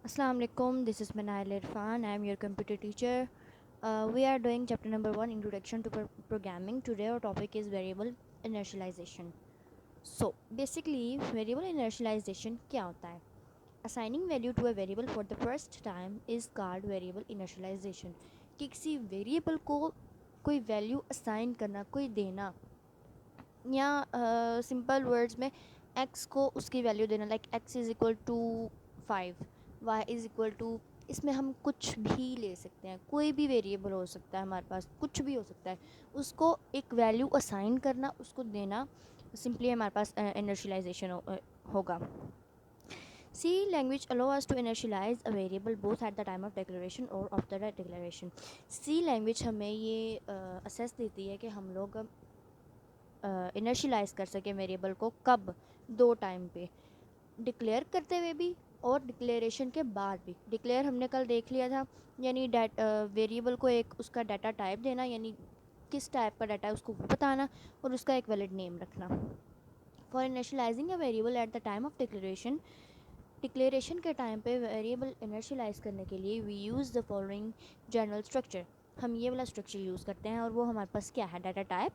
Assalamu alaikum, this is Manail Irfan. I am your computer teacher. We are doing chapter number 1, Introduction to Programming. Today our topic is variable inertialization. So basically variable inertialization क्या होता है? Assigning value to a variable for the first time is called variable inertialization. कि किसी variable को कोई value assign करना, कोई देना, या सिंपल वर्ड्स में x को उसकी वैल्यू देना, like x is equal to 5, y is equal to, इसमें हम कुछ भी ले सकते हैं, कोई भी वेरिएबल हो सकता है, हमारे पास कुछ भी हो सकता है, उसको एक वैल्यू असाइन करना, उसको देना, सिंपली हमारे पास इनर्शियलाइजेशन होगा. C language allow us to initialize a variable both at the time of declaration और after the declaration. C language हमें ये असेस देती है कि हम लोग इनर्शियलाइज़ कर सकें वेरिएबल को, कब? दो टाइम पे, डिक्लेयर करते हुए भी और डिक्लेरेशन के बाद भी. डिक्लेयर हमने कल देख लिया था, यानी वेरिएबल को एक उसका डाटा टाइप देना, यानी किस टाइप का डाटा है उसको बताना, और उसका एक वैलिड नेम रखना. For initializing a variable at the time of declaration, declaration के टाइम पे वेरिएबल इनर्शियलाइज़ करने के लिए we use the following general structure. हम ये वाला स्ट्रक्चर यूज़ करते हैं, और वो हमारे पास क्या है? Data type,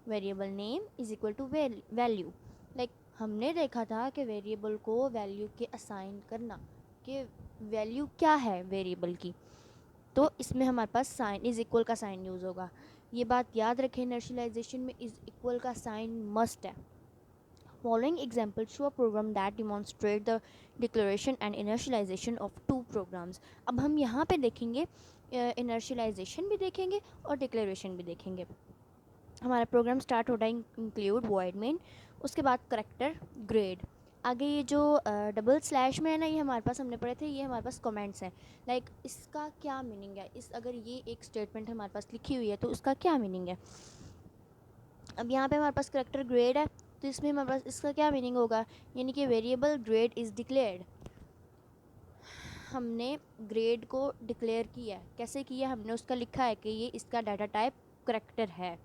variable name is equal to value. Like हमने देखा था कि वेरिएबल को वैल्यू के असाइन करना, कि वैल्यू क्या है वेरिएबल की, तो इसमें हमारे पास साइन इज़ इक्वल का साइन यूज़ होगा. ये बात याद रखें, इनर्शियलाइजेशन में इज़ इक्वल का साइन मस्ट है. Following examples show a program that demonstrate the declaration and initialization of two programs. अब हम यहाँ पे देखेंगे इनर्शियलाइजेशन भी देखेंगे और डिक्लेरेशन भी देखेंगे. हमारा प्रोग्राम स्टार्ट होता है इंक्लूड वॉइड मेन, उसके बाद करेक्टर ग्रेड. आगे ये जो डबल स्लैश में है ना, ये हमारे पास हमने पढ़े थे, ये हमारे पास कमेंट्स हैं. लाइक इसका क्या मीनिंग है, इस अगर ये एक स्टेटमेंट हमारे पास लिखी हुई है तो उसका क्या मीनिंग है. अब यहाँ पे हमारे पास करेक्टर ग्रेड है, तो इसमें हमारे पास इसका क्या मीनिंग होगा, यानी कि वेरिएबल ग्रेड इज़ डिक्लेयर्ड. हमने ग्रेड को डिक्लेयर किया है. कैसे किया? हमने उसका लिखा है कि ये इसका डाटा टाइप करेक्टर है.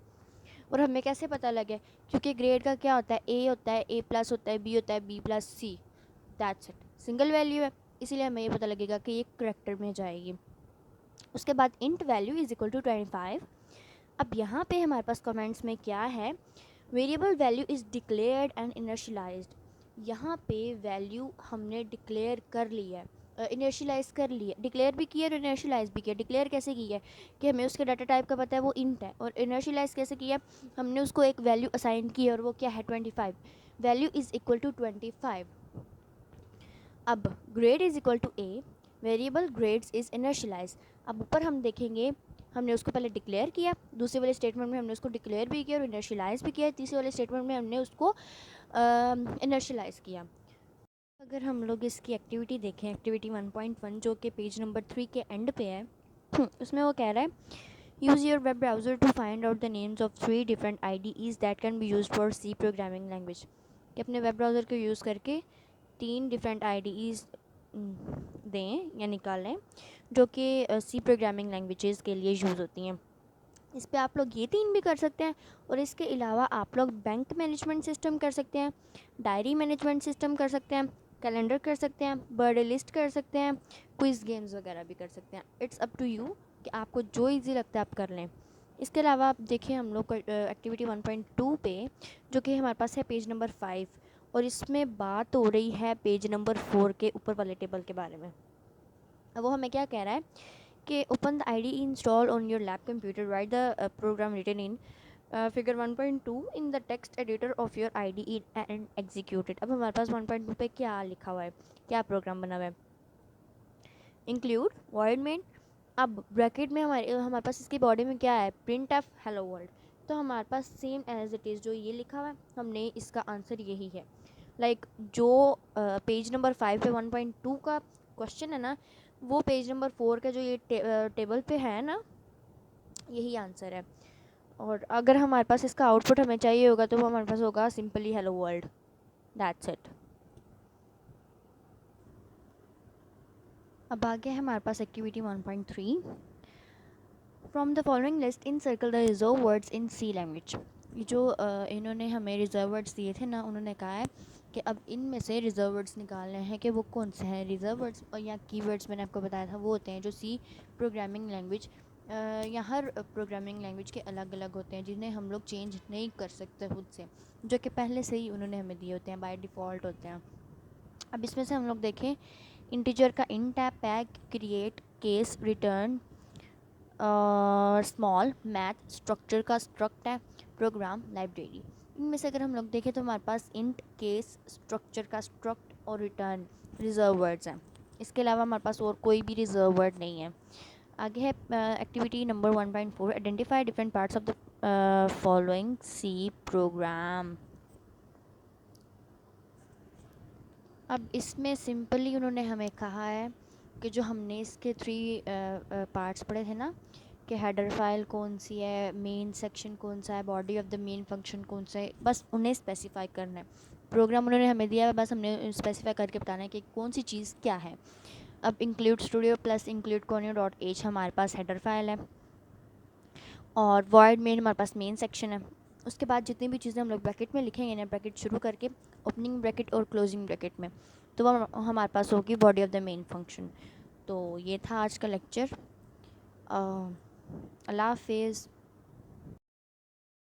और हमें कैसे पता लगे? क्योंकि ग्रेड का क्या होता है? ए होता है, ए प्लस होता है, बी होता है, B plus C, that's it. Single value है, इसीलिए हमें ये पता लगेगा कि ये करेक्टर में जाएगी. उसके बाद int value is equal to 25. अब यहाँ पे हमारे पास कमेंट्स में क्या है? Variable value is declared and initialized. यहाँ पे वैल्यू हमने डिक्लेयर कर ली है, इनर्शियलाइज़ कर ली है. डिक्लेयर भी किया और इनर्शियलाइज़ भी किया. डिक्लेयर कैसे किया है? कि हमें उसके डाटा टाइप का पता है, वो इंट है. और इनर्शियलाइज़ कैसे किया? हमने उसको एक वैल्यू असाइन की है, और वो क्या है? 25. Value is equal to 25. अब grade is equal to A, variable grades is initialize. अब ऊपर हम देखेंगे, हमने उसको पहले डिक्लेयर किया, दूसरे वाले स्टेटमेंट में हमने उसको डिक्लेयर भी किया और इनर्शियलाइज भी किया, तीसरे वाले स्टेटमेंट में हमने उसको इनर्शियलाइज किया. अगर हम लोग इसकी एक्टिविटी देखें, एक्टिविटी 1.1 जो कि पेज नंबर 3 के एंड पे है, उसमें वो कह रहा है use your web browser to find out the names of 3 different IDEs that can be use for C programming language. कि अपने वेब ब्राउज़र को यूज़ करके 3 डिफरेंट IDEs दें या निकालें जो कि सी प्रोग्रामिंग लैंग्वेजेस के लिए यूज़ होती हैं. इस पे आप लोग ये 3 भी कर सकते हैं, और इसके अलावा आप लोग बैंक मैनेजमेंट सिस्टम कर सकते हैं, डायरी मैनेजमेंट सिस्टम कर सकते हैं, कैलेंडर कर सकते हैं, बर्थडे लिस्ट कर सकते हैं, क्विज़ गेम्स वगैरह भी कर सकते हैं. इट्स अप टू यू कि आपको जो ईजी लगता है आप कर लें. इसके अलावा आप देखिए हम लोग एक्टिविटी 1.2 पे, जो कि हमारे पास है पेज नंबर 5, और इसमें बात हो रही है पेज नंबर 4 के ऊपर वाले टेबल के बारे में. अब वो हमें क्या कह रहा है कि open the IDE install on your lab computer, write the program written in figure 1.2 in the text editor of your IDE and execute it. अब हमारे पास 1.2 पे क्या लिखा हुआ है, क्या प्रोग्राम बना हुआ है? Include void main. अब ब्रैकेट में हमारे पास इसकी बॉडी में क्या है? Print F hello world. तो हमारे पास सेम एज इट इज़ जो ये लिखा हुआ है, हमने इसका आंसर यही है. लाइक जो पेज नंबर 5 पे 1.2 का क्वेश्चन है ना, वो पेज नंबर 4 का जो ये टेबल पे है ना, यही आंसर है. और अगर हमारे पास इसका आउटपुट हमें चाहिए होगा तो वो हमारे पास होगा simply hello world, that's it. अब आगे है हमारे पास activity 1.3. From the following list in circle the reserve words in C language. ये जो इन्होंने हमें रिजर्व वर्ड्स दिए थे ना, उन्होंने कहा है कि अब इनमें से रिजर्व वर्ड्स निकालने हैं कि वो कौन से हैं। रिजर्व वर्ड्स और या कीवर्ड्स मैंने आपको बताया था वो होते हैं जो सी प्रोग्रामिंग लैंग्वेज या हर प्रोग्रामिंग लैंग्वेज के अलग अलग होते हैं, जिन्हें हम लोग चेंज नहीं कर सकते खुद से, जो कि पहले से ही उन्होंने हमें दिए होते हैं, बाय डिफ़ॉल्ट होते हैं। अब इसमें से हम लोग देखें, इंटीजर का इंट है, peg, create, case, return, small, math, structure का स्ट्रक्ट है, प्रोग्राम, लाइब्रेरी। इनमें से अगर हम लोग देखें तो हमारे पास इंट, केस, स्ट्रक्चर का स्ट्रक्ट और रिटर्न रिजर्व वर्ड्स हैं। इसके अलावा हमारे पास और कोई भी रिजर्व वर्ड नहीं है। आगे है activity number 1.4, identify different parts of the following C program. अब इसमें सिंपली उन्होंने हमें कहा है कि जो हमने इसके 3 पार्ट्स पढ़े थे ना, कि हेडर फाइल कौन सी है, मेन सेक्शन कौन सा है, body of the main function कौन सा है, बस उन्हें स्पेसिफाई करना है। प्रोग्राम उन्होंने हमें दिया है, बस हमने स्पेसिफाई करके बताना है कि कौन सी चीज़ क्या है। अब include studio plus include conio.h हमारे पास हेडर फाइल है, और वॉइड मेन हमारे पास मेन सेक्शन है। उसके बाद जितनी भी चीज़ें हम लोग ब्रैकेट में लिखेंगे ना, ब्रैकेट शुरू करके ओपनिंग ब्रैकेट और क्लोजिंग ब्रैकेट में, तो वो हमारे पास होगी body of the main function. तो ये था आज का लेक्चर। अल्लाह हाफिज़।